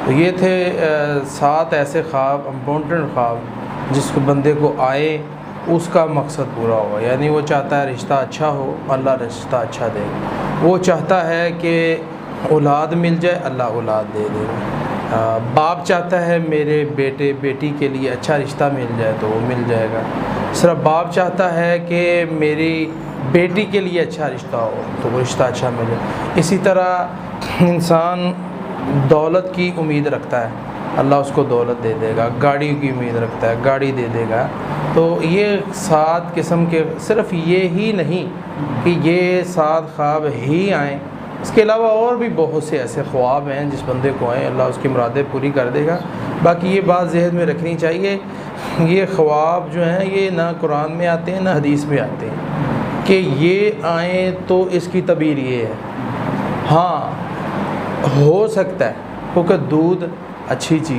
तो ये थे 7 ऐसे ख्वाब, इम्पोर्टेंट ख्वाब जिसको बंदे को आए उसका मकसद पूरा हो। यानी वो चाहता है रिश्ता अच्छा हो, अल्लाह रिश्ता अच्छा दे। वो चाहता है कि औलाद मिल जाए, अल्लाह औलाद दे देगा। बाप चाहता है मेरे बेटे बेटी के लिए अच्छा रिश्ता मिल जाए तो वो मिल जाएगा। सिर्फ बाप चाहता है कि मेरी बेटी के लिए अच्छा रिश्ता हो तो वो रिश्ता अच्छा मिले। इसी तरह इंसान दौलत की उम्मीद रखता है, अल्लाह उसको दौलत दे देगा। गाड़ी की उम्मीद रखता है, गाड़ी दे देगा। तो ये 7 किस्म के, सिर्फ ये ही नहीं कि ये 7 ख्वाब ही आएँ, इसके अलावा और भी बहुत से ऐसे ख्वाब हैं जिस बंदे को आए अल्लाह उसकी मुरादें पूरी कर देगा। बाकी ये बात ज़हन में रखनी चाहिए, ये ख्वाब जो हैं ये ना कुरान में आते हैं ना हदीस में आते हैं कि ये आए तो इसकी तबीर ये है। हाँ, हो सकता है क्योंकि दूध अच्छी चीज़